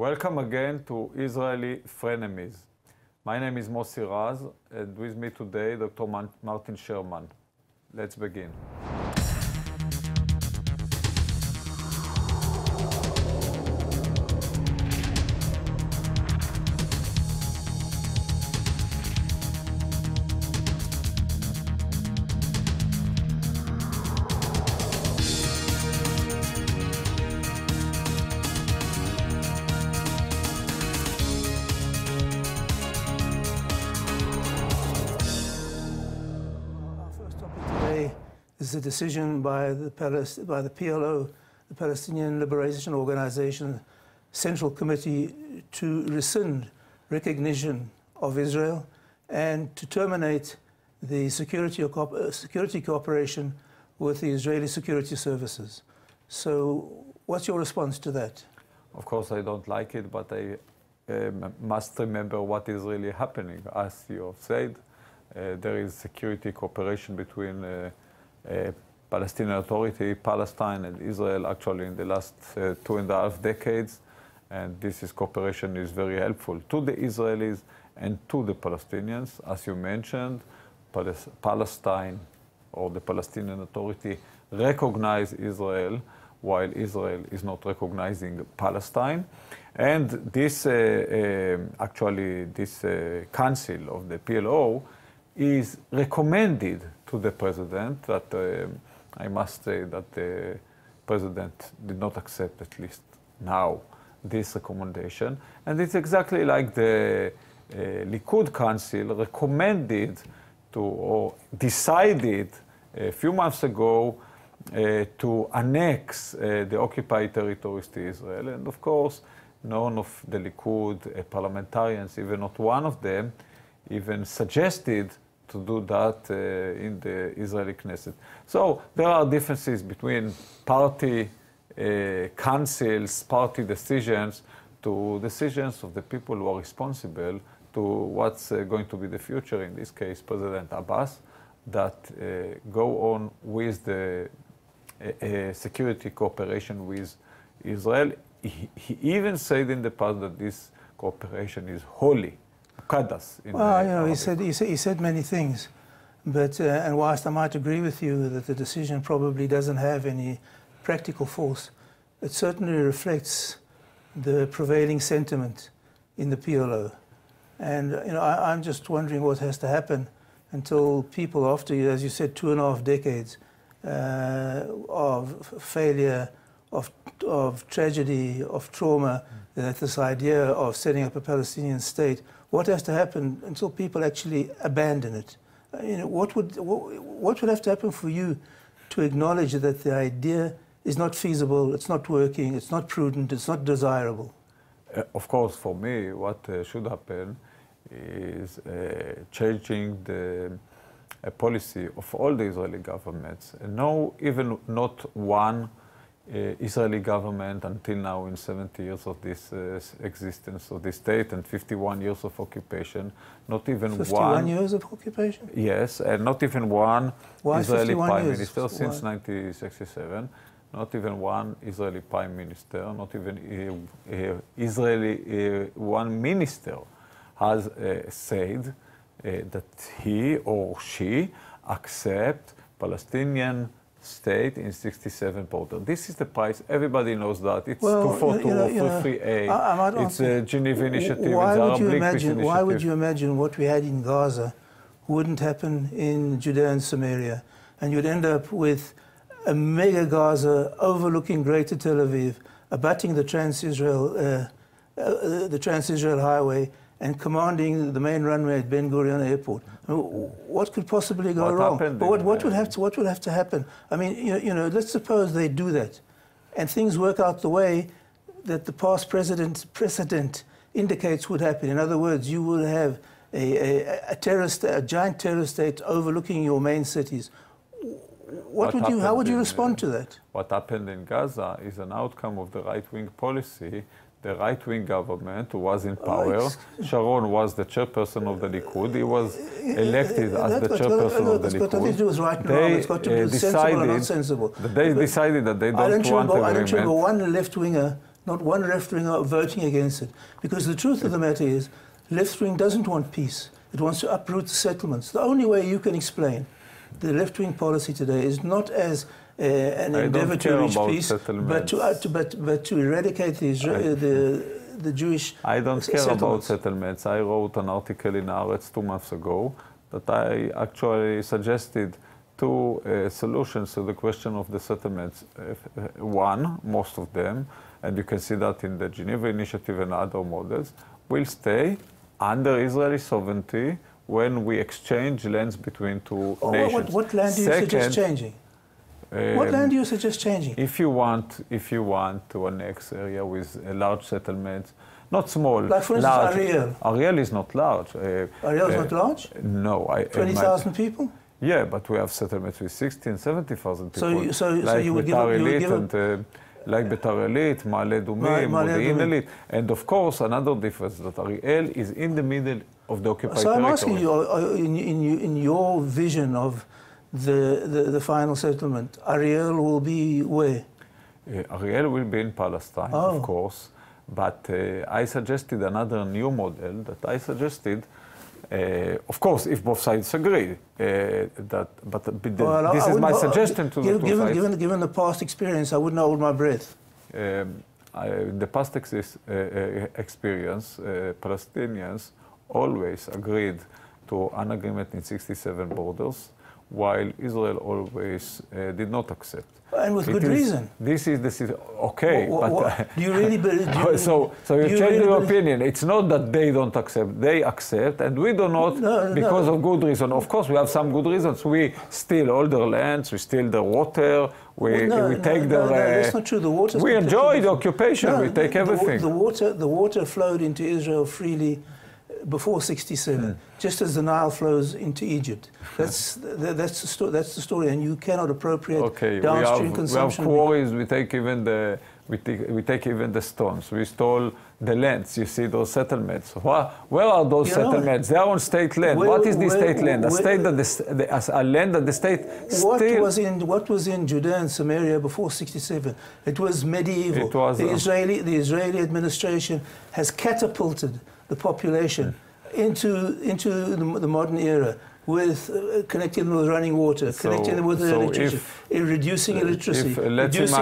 Welcome again to Israeli Frenemies. My name is Mossi Raz, and with me today, Dr. Martin Sherman. Let's begin. Is a decision by the PLO, the Palestinian Liberation Organization Central Committee, to rescind recognition of Israel and to terminate the security cooperation with the Israeli security services. So what's your response to that? Of course, I don't like it, but I must remember what is really happening. As you have said, there is security cooperation between Palestinian Authority, Palestine and Israel actually in the last 2.5 decades, and this cooperation is very helpful to the Israelis and to the Palestinians. As you mentioned, Palestine or the Palestinian Authority recognize Israel while Israel is not recognizing Palestine. And this this council of the PLO is recommended to the president, that I must say that the president did not accept, at least now, this recommendation. And it's exactly like the Likud Council recommended to, or decided a few months ago to annex the occupied territories to Israel. And of course, none of the Likud parliamentarians, even not one of them, even suggested to do that in the Israeli Knesset. So there are differences between party councils, party decisions, to decisions of the people who are responsible to what's going to be the future, in this case, President Abbas, that go on with the security cooperation with Israel. He even said in the past that this cooperation is holy. Well, you know, he said many things, but and whilst I might agree with you that the decision probably doesn't have any practical force, it certainly reflects the prevailing sentiment in the PLO. And you know, I'm just wondering what has to happen until people, after, as you said, 2.5 decades of failure, of tragedy, of trauma, that this idea of setting up a Palestinian state, what has to happen until people actually abandon it? You know, what would have to happen for you to acknowledge that the idea is not feasible, it's not working, it's not prudent, it's not desirable? Of course, for me, what should happen is changing the policy of all the Israeli governments. No, even not one Israeli government until now, in 70 years of this existence of this state and 51 years of occupation, not even 51 years of occupation? Yes, and not even one Israeli prime minister since Why? 1967, not even one Israeli prime minister, not even Israeli one minister has said that he or she accept Palestinian state in 67 border. This is the price. Everybody knows that. It's 242 or 338. It's a Geneva Initiative. Why would you imagine what we had in Gaza wouldn't happen in Judea and Samaria, and you'd end up with a mega Gaza overlooking Greater Tel Aviv, abutting the Trans-Israel Highway, and commanding the main runway at Ben Gurion Airport? I mean, what could possibly go wrong? But what would have to happen? I mean, you know, let's suppose they do that, and things work out the way that the past precedent indicates would happen. In other words, you will have a giant terrorist state overlooking your main cities. How would you respond to that? What happened in Gaza is an outcome of the right-wing policy. The right-wing government who was in power, Sharon was the chairperson of the Likud. He was elected as the chairperson of the Likud. It's got nothing to do with right and wrong. It's got to do with sensible or not sensible. They decided that they don't want agreement. I don't remember one left-winger not one left-winger voting against it. Because the truth of the matter is, left-wing doesn't want peace. It wants to uproot the settlements. The only way you can explain the left-wing policy today is not as an endeavor to reach peace, but to eradicate the Jewish I don't care about settlements. I wrote an article in Haaretz 2 months ago that I actually suggested two solutions to the question of the settlements. One, most of them, and you can see that in the Geneva Initiative and other models, will stay under Israeli sovereignty when we exchange lands between two nations. What land do you suggest changing? What land do you suggest changing? If you want to annex area with a large settlement, not small, like for instance, large. Ariel. Ariel is not large. Ariel is not large? No. 20,000 people? Yeah, but we have settlements with 60,000 and 70,000 people. So you would give like Betar Elit, Ma'ale Adumim, Modi'in Elit. And of course, another difference that Ariel is in the middle of the occupied territory. So I'm asking you, in your vision of the final settlement, Ariel will be where? Ariel will be in Palestine, of course. But I suggested another new model that I suggested. Of course, if both sides agree, this is my suggestion to the two sides. Given the past experience, I wouldn't hold my breath. The past experience, Palestinians always agreed to an agreement in 67 borders, while Israel always did not accept. And with good reason. This is okay. Do you really believe? So you change your opinion. It's not that they don't accept; they accept, and we do not because of good reason. Of course, we have some good reasons. We steal all their lands, we steal their water, we take their. That's not true. The water. We enjoy the occupation. We take everything. The water flowed into Israel freely before 67, just as the Nile flows into Egypt. That's the story, and you cannot appropriate downstream consumption. We have quarries. We take even the stones. We stole the lands. You see those settlements. Where are those settlements? They are on state land. What is the state land? A land that the state What was in Judea and Samaria before 67? It was medieval. It was, the Israeli administration has catapulted the population into the modern era, with connecting them with running water, connecting them with electricity, reducing illiteracy, reducing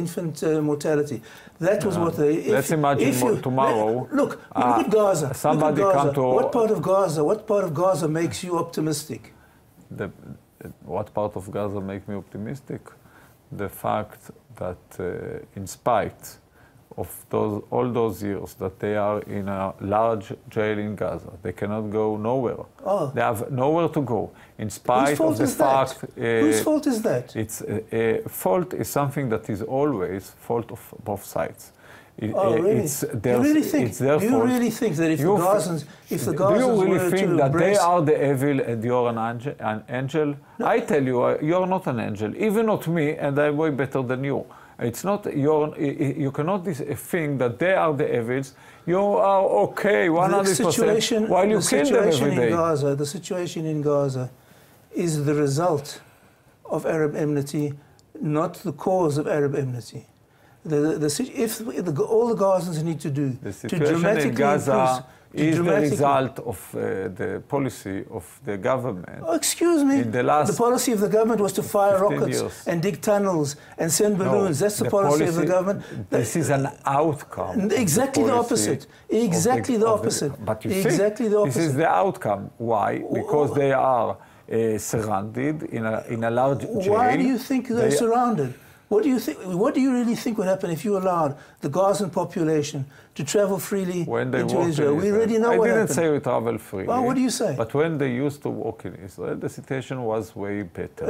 infant mortality. That was what they. Let's imagine tomorrow. Look at Gaza. Somebody come to. What part of Gaza makes you optimistic? What part of Gaza makes me optimistic? The fact that, in spite of all those years that they are in a large jail in Gaza, they cannot go nowhere. They have nowhere to go. In spite of the fact... Whose fault is that? Fault is something that is always fault of both sides. Really? Do you really think that if the Gazans do you really think that they are the evil and you're an angel? No. I tell you, you're not an angel, even not me, and I'm way better than you. It's not you cannot think that they are the evils. You are okay 100% while you kill them every day. The situation in Gaza is the result of Arab enmity, not the cause of Arab enmity. All the Gazans need to do to dramatically in Gaza is the result of the policy of the government. Oh, excuse me. The policy of the government was to fire rockets and dig tunnels and send balloons. That's the policy of the government. This is an outcome. Exactly the opposite. Exactly the opposite. But you see, this is the outcome. Why? Because they are surrounded in a large jail. Why do you think they're surrounded? What do you think? What do you really think would happen if you allowed the Gazan population to travel freely into Israel? We already know what happened. I didn't say we travel freely. Well, what do you say? But when they used to walk in Israel, the situation was way better.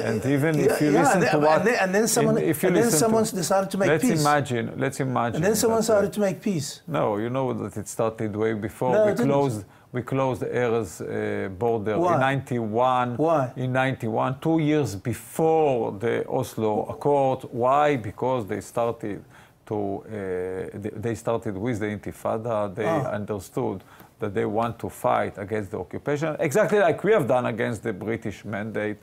And even if you listen to what... And then someone decided to make peace. Let's imagine. And then someone started to make peace. No, you know that it started way before. No, we closed Erez's border in 91. Why? In 91, 2 years before the Oslo Accord. Why? Because they started they started with the Intifada. They understood that they want to fight against the occupation, exactly like we have done against the British mandate.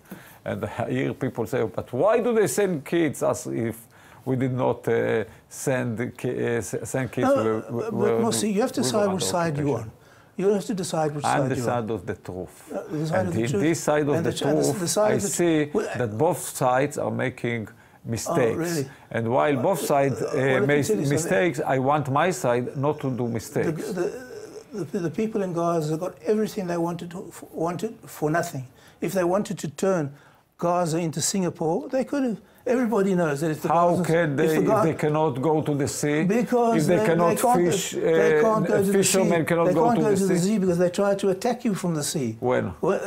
And I hear people say, but why do they send kids as if we did not send kids? But Mossi, you have to decide which side you're on. You have to decide which side you're on. I'm the side of the truth. And in this side of the truth, I see that both sides are making mistakes. Oh, really? And while both sides make mistakes, I want my side not to do mistakes. The people in Gaza got everything they wanted for nothing. If they wanted to turn Gaza into Singapore, they could have. Everybody knows that if the How can they, if they cannot go to the sea? Because if they cannot fish, they can't go to the sea. Fishermen cannot go to the sea because they try to attack you from the sea. When? Well,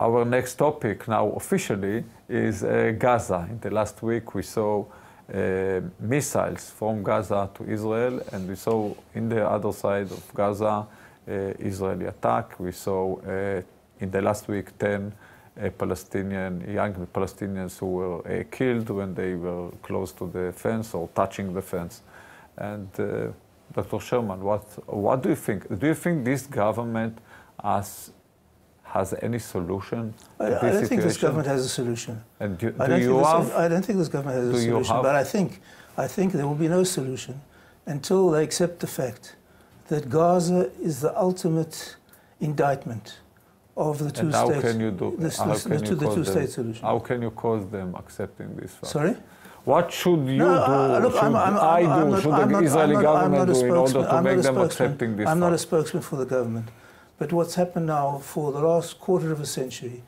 Our next topic now officially is Gaza. In the last week we saw missiles from Gaza to Israel, and we saw in the other side of Gaza Israeli attack. We saw in the last week 10 young Palestinians who were killed when they were close to the fence or touching the fence. And Dr. Sherman, what do you think? Do you think this government has any solution? I don't think this government has a solution. And I don't think this government has a solution. But I think there will be no solution until they accept the fact that Gaza is the ultimate indictment of the two-state solution. How can you cause them accepting this fact? Sorry? What should you do? Should the Israeli government do in order to make them accepting this fact? I'm not a spokesman for the government. But what's happened now for the last quarter of a century,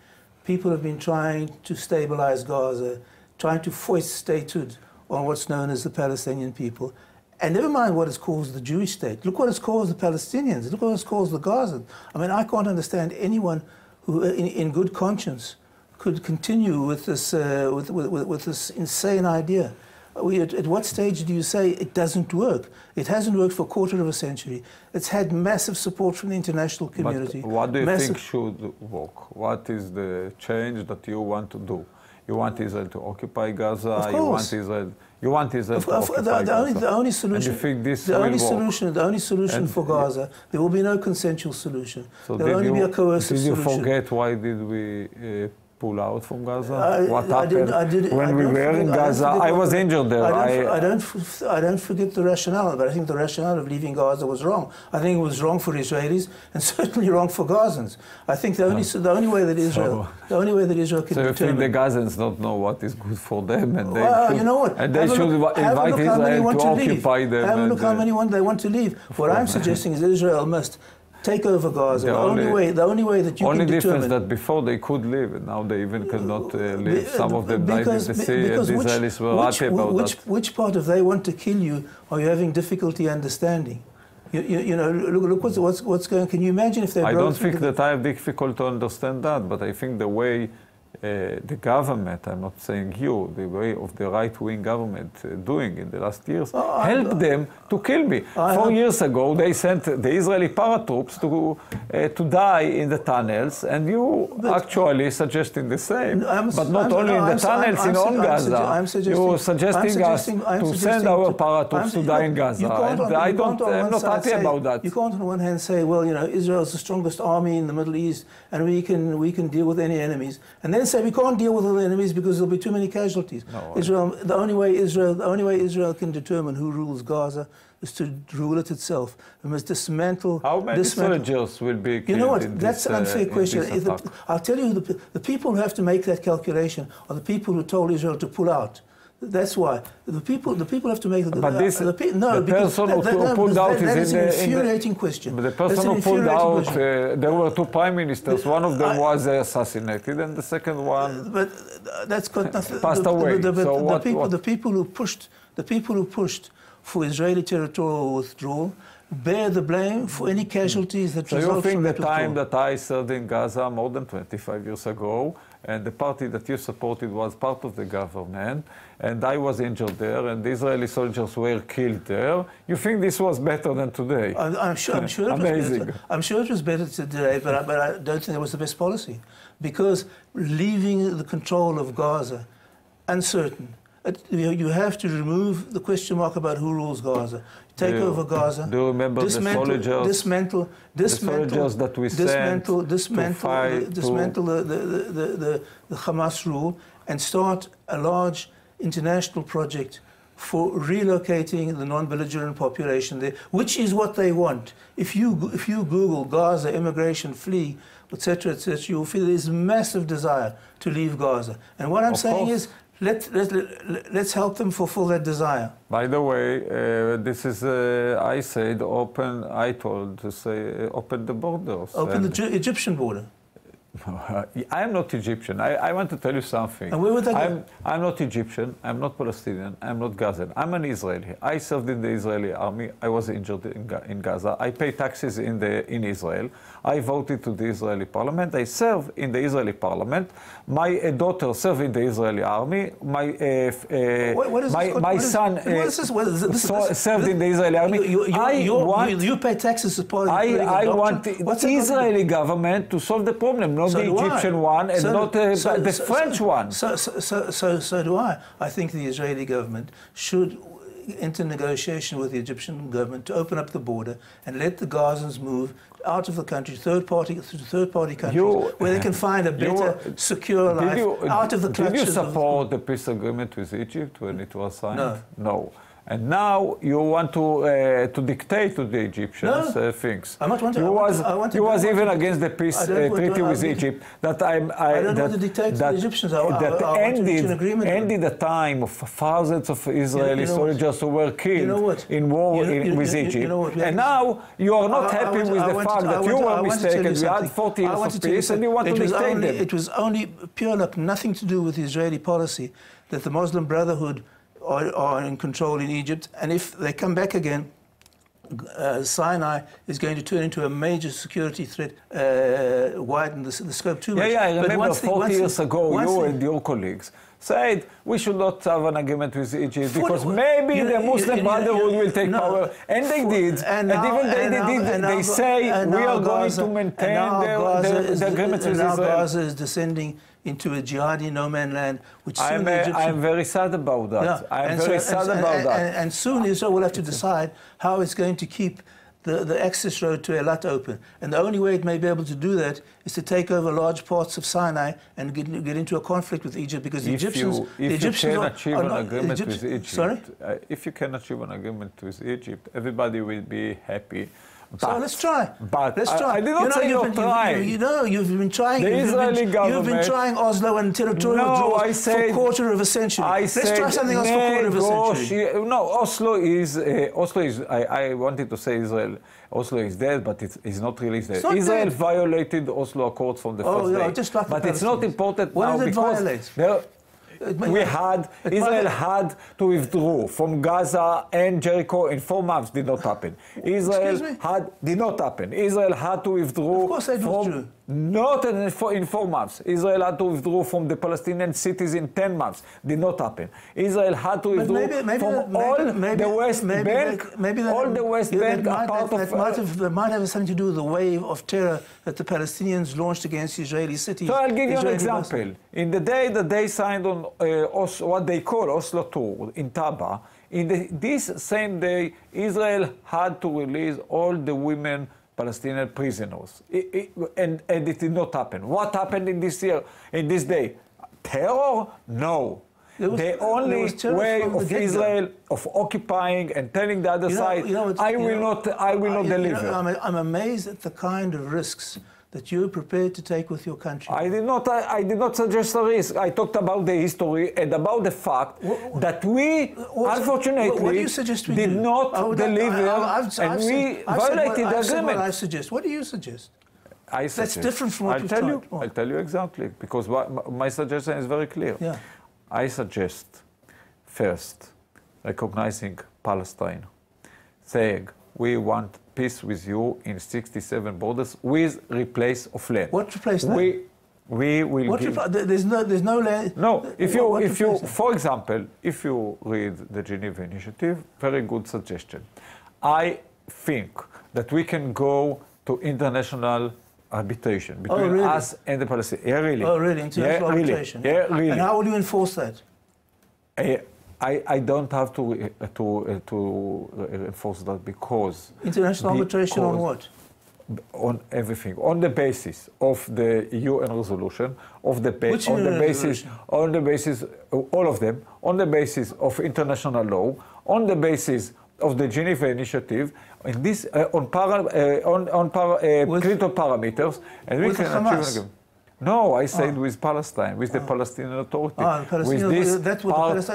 people have been trying to stabilize Gaza, trying to foist statehood on what's known as the Palestinian people. And never mind what it's called the Jewish state. Look what it's called the Palestinians. Look what it's called the Gaza. I mean, I can't understand anyone who, in good conscience, could continue with this, with this insane idea. At what stage do you say it doesn't work? It hasn't worked for a quarter of a century. It's had massive support from the international community. But what do you think should work? What is the change that you want to do? You want Israel to occupy Gaza? Of course. You want Israel to occupy Gaza? The only solution, and you think this the only solution for Gaza, there will be no consensual solution. So there will only be a coercive solution. Did you forget why did we pull out from Gaza? What happened when we were in Gaza? I was injured there. I don't forget the rationale, but I think the rationale of leaving Gaza was wrong. I think it was wrong for Israelis and certainly wrong for Gazans. I think the only way that Israel can determine. So you think the Gazans don't know what is good for them, and they should, you know what? And they should invite Israel to occupy them. Have a look how many they want to leave. What I'm suggesting is that Israel must take over Gaza. The only way that you can determine. Only difference that before they could leave, and now they even cannot leave. Some of them died in the sea, and the Israelis were happy about that. Which part of they want to kill you are you having difficulty understanding? You know, look what's going. Can you imagine if they? I don't think that I have difficulty to understand that, but I think the way the government, I'm not saying you, the way of the right-wing government doing in the last years, helped them to kill me. 4 years ago, they sent the Israeli paratroops to die in the tunnels, and you actually suggesting the same, but not only in the tunnels in all Gaza. You're suggesting us to send our paratroops to die in Gaza. I'm not happy about that. You can't on one hand say, well, you know, Israel's the strongest army in the Middle East, and we can deal with any enemies, and then say we can't deal with all the enemies because there'll be too many casualties. No, the only way Israel can determine who rules Gaza is to rule it itself. We must dismantle. How many soldiers will be killed? You know what? That's an unfair question. I'll tell you, the people who have to make that calculation are the people who told Israel to pull out. That's why the people have to make the. But this, the person who pulled out is an infuriating question. But the person who pulled out, there were two prime ministers. One of them was assassinated, and the second one. But that's got nothing. Passed away. The people who pushed for Israeli territorial withdrawal bear the blame for any casualties that result from that withdrawal. So you think the time that I served in Gaza more than 25 years ago, and the party that you supported was part of the government, and I was injured there, and the Israeli soldiers were killed there. You think this was better than today? I'm sure it was better. I'm sure it was better today, but I don't think it was the best policy, because leaving the control of Gaza uncertain. You have to remove the question mark about who rules Gaza. Take over Gaza. Do you remember the soldiers? Dismantle that we dismantle the Hamas rule and start a large international project for relocating the non-belligerent population there, which is what they want. If you Google Gaza immigration flee, etc., you'll feel there's massive desire to leave Gaza. And what I'm saying is, let's help them fulfill that desire. By the way, this is, I told to say, open the borders. Open the Egyptian border. I am not Egyptian. I want to tell you something. And where would that go? I'm not Egyptian, I'm not Palestinian, I'm not Gazan. I'm an Israeli. I served in the Israeli army. I was injured in Gaza. I pay taxes in Israel. I voted to the Israeli parliament. I serve in the Israeli parliament. My daughter served in the Israeli army. My son served in the Israeli army. You pay taxes as part of the I want the Israeli government to solve the problem, not the Egyptian one and not the French one. So do I. I think the Israeli government should enter negotiation with the Egyptian government to open up the border and let the Gazans move out of the country, third party countries, where they can find a better, secure life out of the clutches. Did you support the peace agreement with Egypt when it was signed? No. No. And now you want to dictate to the Egyptians things. I want you was even against the peace treaty with Egypt. That I don't want to dictate to the Egyptians. Ended the time of thousands of Israeli soldiers who were killed in war with Egypt. And now you are not happy with the fact that you were mistaken. We had 40 years of peace, and you want to dictate them. It was only pure luck, nothing to do with the Israeli policy, that the Muslim Brotherhood are in control in Egypt, and if they come back again, Sinai is going to turn into a major security threat, widen the scope too much. Yeah, I remember 40 years ago, you and your colleagues said we should not have an agreement with Egypt because maybe the Muslim Brotherhood will take power, and they did. And even they say we are going to maintain the agreements with Israel. Gaza is descending into a jihadi no-man land, which soon I'm very sad about that. Yeah. I'm very sad about that. And soon Israel will have to decide how it's going to keep the access road to Eilat open. And the only way it may be able to do that is to take over large parts of Sinai and get into a conflict with Egypt, because if you can achieve an agreement with Egypt, sorry? If you can achieve an agreement with Egypt, everybody will be happy. So let's try. Let's try. I did not say not try. You've been trying. The Israeli government. You've been trying Oslo and territorial withdrawals for a quarter of a century. Let's try something else for a quarter of a century. No, Oslo is. I wanted to say Israel. Oslo is dead, but it's not really dead. Israel violated the Oslo Accords from the first day. But it's not important now because Israel had to withdraw from Gaza and Jericho in 4 months. Did not happen. Did not happen. Israel had to withdraw. Of course, they withdrew. Not in 4 months. Israel had to withdraw from the Palestinian cities in 10 months. Did not happen. Israel had to withdraw from all the West Bank. All the West Bank are part of. That might have something to do with the wave of terror that the Palestinians launched against Israeli cities. So I'll give you an example. In the day that they signed on what they call Oslo II in Taba, this same day, Israel had to release all the women Palestinian prisoners, and it did not happen. What happened in this day? Terror? No. The only way of Israel of occupying and telling the other side, I will not deliver. I'm amazed at the kind of risks that you're prepared to take with your country? I did not suggest a risk. I talked about the history and about the fact that we, unfortunately, did not deliver, and we violated the agreement. What I suggest. What do you suggest? That's different from what I'll tell you exactly, because my suggestion is very clear. Yeah. I suggest, first, recognizing Palestine, saying we want peace with you in 67 borders with replace of land. What replace land? We will give... There's no land... No, if you, for example, if you read the Geneva Initiative, very good suggestion. I think that we can go to international arbitration between us and the Palestinians. Yeah, really. Oh, really? International arbitration? Yeah, really. And how will you enforce that? I don't have to enforce that because... International arbitration on what? On everything, on the basis of the UN resolution, all of them, on the basis of international law, on the basis of the Geneva Initiative, and this on critical parameters, and we can achieve. No, I said with Palestine, with the Palestinian Authority. The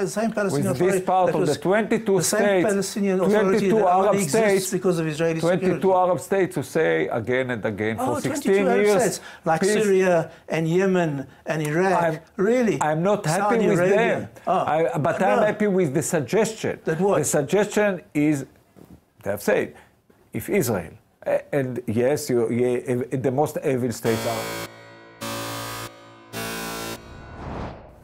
same Palestinian Authority. With this part of the 22 states, 22 Arab states, because of Israeli 22 Arab states to say again and again for 16 years. States, like peace. Syria and Yemen and Iraq. I'm not happy Saudi with Arabia. them, but I'm happy with the suggestion. That what? The suggestion is, they have said, if Israel, and yes, the most evil states are.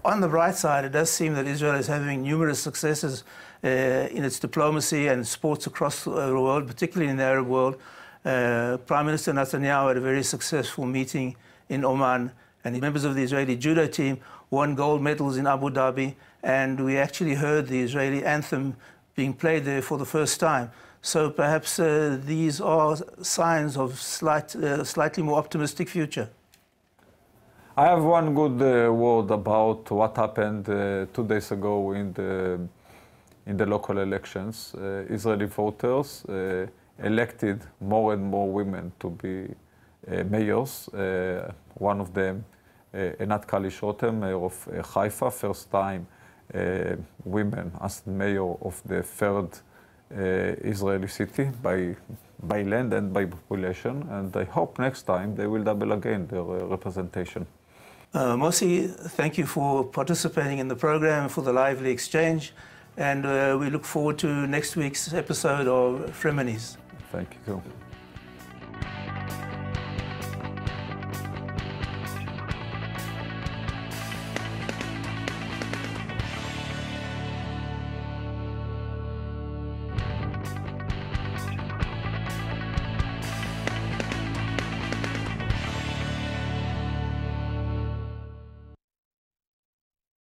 On the bright side, it does seem that Israel is having numerous successes in its diplomacy and sports across the world, particularly in the Arab world. Prime Minister Netanyahu had a very successful meeting in Oman, and the members of the Israeli judo team won gold medals in Abu Dhabi, and we actually heard the Israeli anthem being played there for the first time. So perhaps these are signs of slightly more optimistic future. I have one good word about what happened 2 days ago in the local elections. Israeli voters elected more and more women to be mayors. One of them, Enat Kalish-Rotem, mayor of Haifa, first time women as mayor of the third Israeli city by land and by population. And I hope next time they will double again their representation. Mossi, thank you for participating in the program, for the lively exchange, and we look forward to next week's episode of Frenemies. Thank you.